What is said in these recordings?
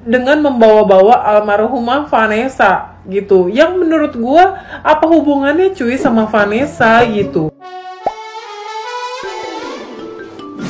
dengan membawa-bawa almarhumah Vanessa gitu. Yang menurut gue apa hubungannya cuy sama Vanessa gitu.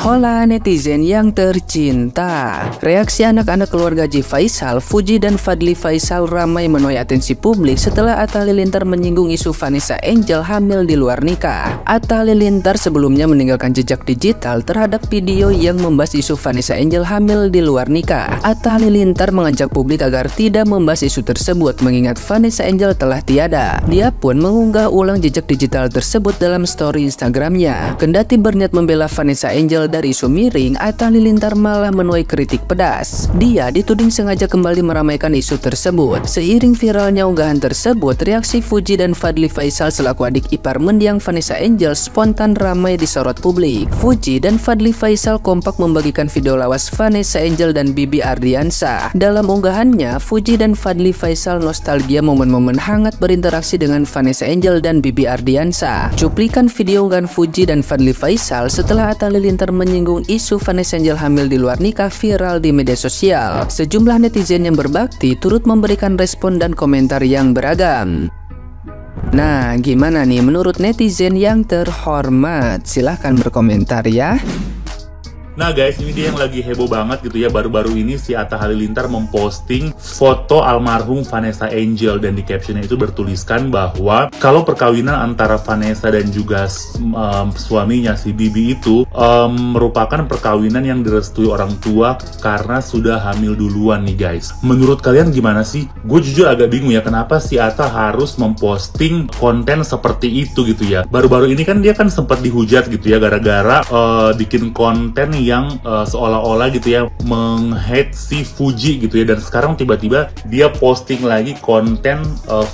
Hola netizen yang tercinta. Reaksi anak-anak keluarga Haji Faisal, Fuji dan Fadly Faisal ramai menuai atensi publik setelah Atta Halilintar menyinggung isu Vanessa Angel hamil di luar nikah. Atta Halilintar sebelumnya meninggalkan jejak digital terhadap video yang membahas isu Vanessa Angel hamil di luar nikah. Atta Halilintar mengajak publik agar tidak membahas isu tersebut mengingat Vanessa Angel telah tiada. Dia pun mengunggah ulang jejak digital tersebut dalam story Instagramnya. Kendati berniat membela Vanessa Angel dari isu miring, Atta Halilintar malah menuai kritik pedas. Dia dituding sengaja kembali meramaikan isu tersebut. Seiring viralnya unggahan tersebut, reaksi Fuji dan Fadly Faisal selaku adik ipar mendiang Vanessa Angel spontan ramai disorot publik. Fuji dan Fadly Faisal kompak membagikan video lawas Vanessa Angel dan Bibi Ardiansah. Dalam unggahannya, Fuji dan Fadly Faisal nostalgia momen-momen hangat berinteraksi dengan Vanessa Angel dan Bibi Ardiansah. Cuplikan video unggahan Fuji dan Fadly Faisal setelah Atta Halilintar menyinggung isu Vanessa Angel hamil di luar nikah viral di media sosial. Sejumlah netizen yang berbakti turut memberikan respon dan komentar yang beragam. Nah, gimana nih menurut netizen yang terhormat? Silahkan berkomentar ya. Nah guys, ini dia yang lagi heboh banget gitu ya. Baru-baru ini si Atta Halilintar memposting foto almarhum Vanessa Angel dan di captionnya itu bertuliskan bahwa kalau perkawinan antara Vanessa dan juga suaminya si Bibi itu merupakan perkawinan yang direstui orang tua karena sudah hamil duluan nih guys. Menurut kalian gimana sih? Gue jujur agak bingung ya kenapa si Atta harus memposting konten seperti itu gitu ya. Baru-baru ini kan dia kan sempat dihujat gitu ya gara-gara bikin konten yang seolah-olah gitu ya meng-hate si Fuji gitu ya, dan sekarang tiba-tiba dia posting lagi konten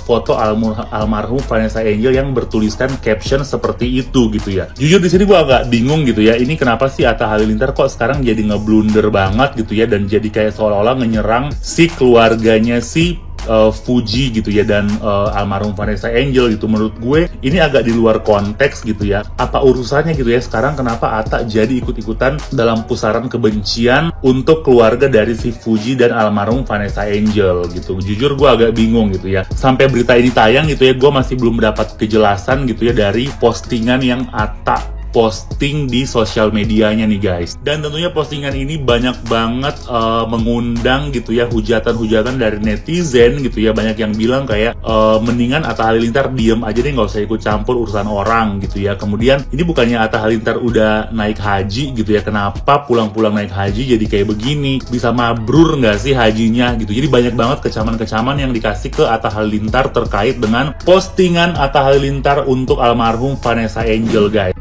foto almarhum Vanessa Angel yang bertuliskan caption seperti itu gitu ya. Jujur di sini gue agak bingung gitu ya, ini kenapa sih Atta Halilintar kok sekarang jadi ngeblunder banget gitu ya, dan jadi kayak seolah-olah menyerang si keluarganya si Fuji gitu ya dan almarhum Vanessa Angel gitu. Menurut gue ini agak di luar konteks gitu ya. Apa urusannya gitu ya sekarang kenapa Atta jadi ikut-ikutan dalam pusaran kebencian untuk keluarga dari si Fuji dan almarhum Vanessa Angel gitu. Jujur gue agak bingung gitu ya. Sampai berita ini tayang gitu ya, gue masih belum mendapat kejelasan gitu ya dari postingan yang Atta posting di sosial medianya nih guys. Dan tentunya postingan ini banyak banget mengundang gitu ya hujatan-hujatan dari netizen gitu ya. Banyak yang bilang kayak mendingan Atta Halilintar diem aja deh, nggak usah ikut campur urusan orang gitu ya. Kemudian ini bukannya Atta Halilintar udah naik haji gitu ya, kenapa pulang-pulang naik haji jadi kayak begini, bisa mabrur nggak sih hajinya gitu. Jadi banyak banget kecaman-kecaman yang dikasih ke Atta Halilintar terkait dengan postingan Atta Halilintar untuk almarhum Vanessa Angel guys.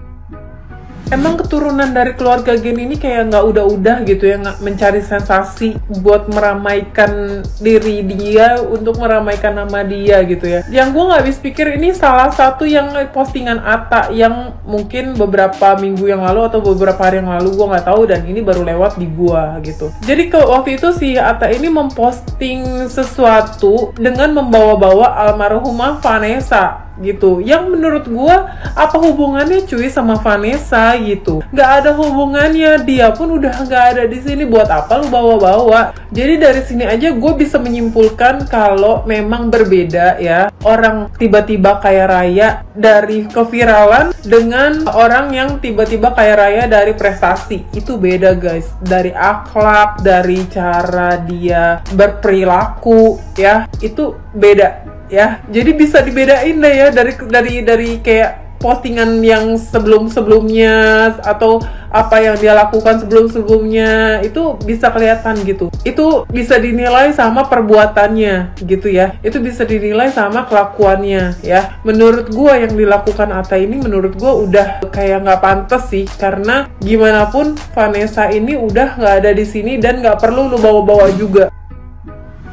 Emang keturunan dari keluarga Gen ini kayak nggak udah-udah gitu ya, nggak mencari sensasi buat meramaikan diri dia, untuk meramaikan nama dia gitu ya. Yang gue nggak habis pikir ini salah satu yang postingan Atta yang mungkin beberapa minggu yang lalu atau beberapa hari yang lalu, gue nggak tahu, dan ini baru lewat di gua gitu. Jadi waktu itu si Atta ini memposting sesuatu dengan membawa-bawa almarhumah Vanessa gitu, yang menurut gua apa hubungannya cuy sama Vanessa gitu. Nggak ada hubungannya, dia pun udah nggak ada di sini, buat apa lu bawa-bawa. Jadi dari sini aja gue bisa menyimpulkan kalau memang berbeda ya orang tiba-tiba kaya raya dari keviralan dengan orang yang tiba-tiba kaya raya dari prestasi. Itu beda guys, dari akhlak, dari cara dia berperilaku ya, itu beda ya. Jadi bisa dibedain deh ya dari kayak postingan yang sebelum-sebelumnya atau apa yang dia lakukan sebelum-sebelumnya, itu bisa kelihatan gitu. Itu bisa dinilai sama perbuatannya gitu ya. Itu bisa dinilai sama kelakuannya ya. Menurut gua yang dilakukan Atta ini menurut gua udah kayak nggak pantas sih, karena gimana pun Vanessa ini udah nggak ada di sini dan nggak perlu lu bawa-bawa juga.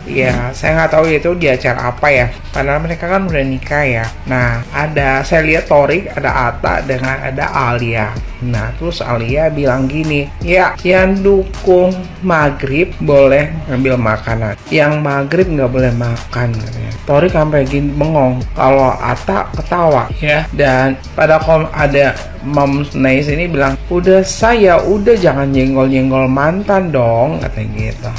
Ya, saya nggak tahu itu di acara apa ya, karena mereka kan udah nikah ya. Nah, saya lihat Torik, ada Atta, dengan ada Alia. Nah, terus Alia bilang gini, ya, yang dukung maghrib boleh ngambil makanan, yang maghrib nggak boleh makan katanya. Torik sampai gini bengong, kalau Atta ketawa ya. Dan pada ada Moms Nice ini bilang, udah jangan nyenggol-nyenggol mantan dong, katanya gitu.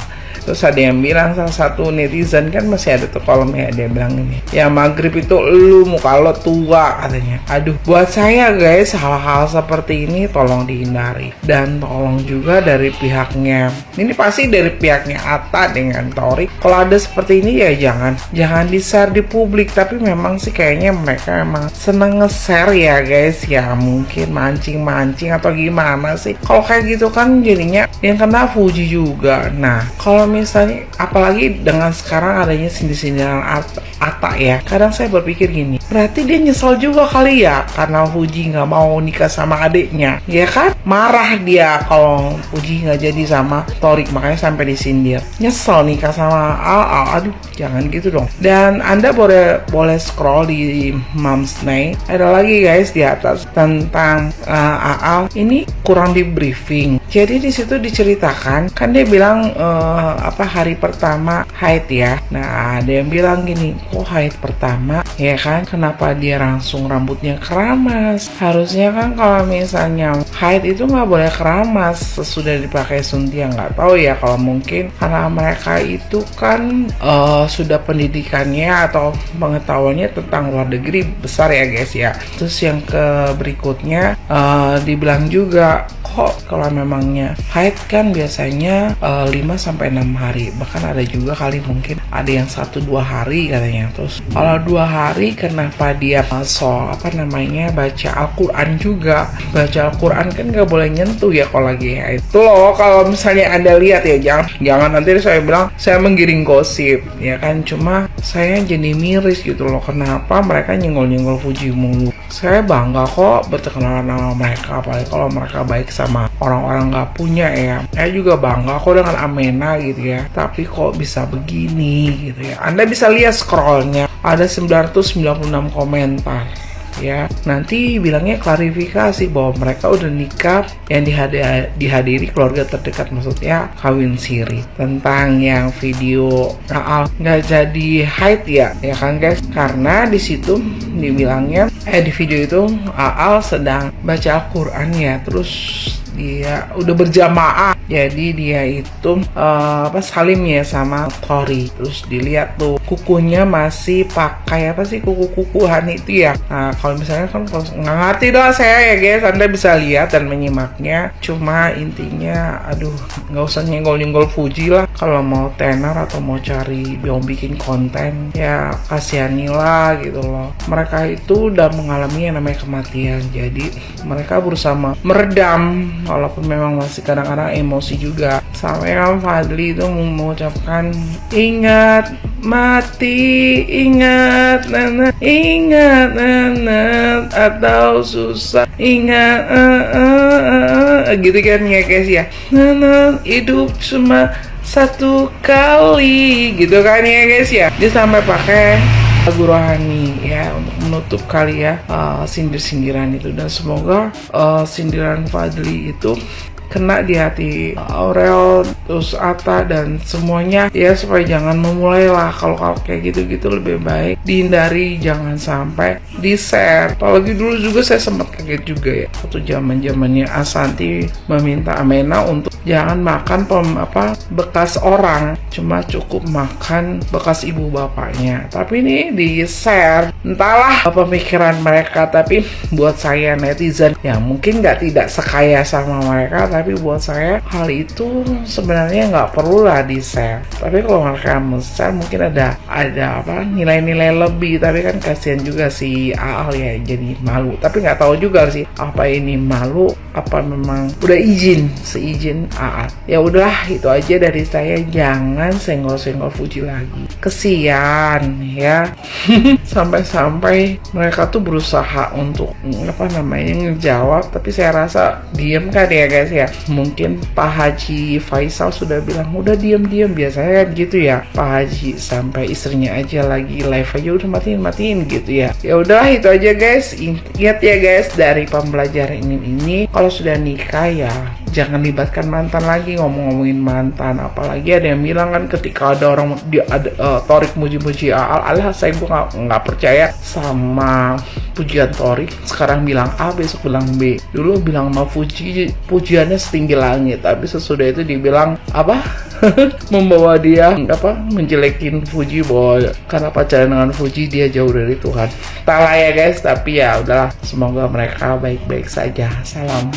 Terus ada yang bilang, salah satu netizen kan masih ada tuh kolomnya, dia bilang ini, ya maghrib itu lu muka lo tua katanya. Aduh, buat saya guys, hal-hal seperti ini tolong dihindari, dan tolong juga dari pihaknya, ini pasti dari pihaknya Atta dengan Torik, kalau ada seperti ini ya jangan di-share di publik. Tapi memang sih kayaknya mereka emang seneng nge-share ya guys, ya mungkin mancing-mancing atau gimana sih. Kalau kayak gitu kan jadinya yang kena Fuji juga. Nah kalau misalnya apalagi dengan sekarang adanya sindir-sindiran Atta ya, kadang saya berpikir gini, berarti dia nyesel juga kali ya karena Fuji nggak mau nikah sama adiknya, ya kan? Marah dia kalau Fuji nggak jadi sama Torik, makanya sampai disindir, nyesel nikah sama Al. Aduh, jangan gitu dong. Dan Anda boleh scroll di Momsnight, ada lagi guys di atas tentang Al ini kurang di briefing. Jadi di situ diceritakan, kan dia bilang hari pertama haid ya. Nah ada yang bilang gini, kok haid pertama ya kan, kenapa dia langsung rambutnya keramas? Harusnya kan kalau misalnya haid itu nggak boleh keramas sesudah dipakai suntiang. Nggak tahu ya, kalau mungkin karena mereka itu kan sudah pendidikannya atau pengetahuannya tentang luar negeri besar ya guys ya. Terus yang berikutnya dibilang juga, kok kalau memangnya haid kan biasanya 5-6 hari, bahkan ada juga kali mungkin ada yang 1-2 hari katanya. Terus kalau 2 hari kenapa dia baca Al-Quran juga? Baca Al-Quran kan nggak boleh nyentuh ya kalau lagi haid. Itu loh, kalau misalnya Anda lihat ya, jangan nanti saya bilang saya menggiring gosip ya kan. Cuma saya jadi miris gitu loh, kenapa mereka nyenggol-nyenggol Fuji mulu. Saya bangga kok berkenalan sama mereka, apalagi kalau mereka baik sama orang-orang nggak punya ya. Saya juga bangga kok dengan Amena gitu ya, tapi kok bisa begini gitu ya. Anda bisa lihat scrollnya, ada 996 komentar ya. Nanti bilangnya klarifikasi bahwa mereka udah nikah yang dihadiri keluarga terdekat, maksudnya kawin siri. Tentang yang video Al nggak jadi haid ya kan guys, karena di situ dibilangnya di video itu Al sedang baca Al-Quran ya, terus dia udah berjamaah, jadi dia itu salim ya sama Tori. Terus dilihat tuh kukunya masih pakai kuku-kukuhan itu ya. Nah kalau misalnya kan nggak ngerti doang saya ya guys, Anda bisa lihat dan menyimaknya. Cuma intinya aduh, nggak usah nyenggol-nyenggol Fuji lah. Kalau mau tenar atau mau cari yang bikin konten ya kasihanilah gitu loh. Mereka itu udah mengalami yang namanya kematian, jadi mereka berusaha meredam, walaupun memang masih kadang-kadang emosi juga. Sampai kan Fadli itu mengucapkan, ingat mati, ingat atau susah, ingat gitu kan ya guys ya. Hidup cuma satu kali gitu kan ya guys ya. Dia sampai pakai lagu rohani ya untuk menutup kali ya sindir-sindiran itu. Dan semoga sindiran Fadli itu kena di hati Aurel, terus Atta dan semuanya ya, supaya jangan memulai lah. Kalau kayak gitu-gitu lebih baik dihindari, jangan sampai di-share. Apalagi dulu juga saya sempat kaget juga ya, waktu zamannya Asanti meminta Amena untuk jangan makan bekas orang, cuma cukup makan bekas ibu bapaknya. Tapi ini di-share, entahlah pemikiran mereka. Tapi buat saya netizen yang mungkin tidak sekaya sama mereka, tapi buat saya hal itu sebenarnya nggak perlu lah di-share. Tapi kalau mereka share mungkin ada nilai-nilai lebih. Tapi kan kasihan juga si Al ya, jadi malu. Tapi nggak tahu juga sih apa ini malu, apa memang udah seizin Al. Ya udahlah, itu aja dari saya. Jangan senggol-senggol Fuji lagi, kesian ya. Sampai-sampai mereka tuh berusaha untuk ngejawab, tapi saya rasa diem kan ya guys ya. Mungkin Pak Haji Faisal sudah bilang udah diem, biasanya kan gitu ya Pak Haji, sampai istrinya aja lagi live aja udah matiin gitu ya. Ya udah, itu aja guys. Ingat ya guys, dari pembelajaran ini kalau sudah nikah ya jangan libatkan mantan lagi, ngomongin mantan. Apalagi ada yang bilang kan ketika ada orang Thorik muji-muji alias saya nggak percaya sama pujian Thorik. Sekarang bilang A, besok bilang B. Dulu bilang sama Fuji pujiannya setinggi langit, tapi sesudah itu dibilang apa? Membawa dia menjelekin Fuji bahwa karena pacaran dengan Fuji dia jauh dari Tuhan. Tak lah ya guys, tapi ya udahlah, semoga mereka baik-baik saja. Salam.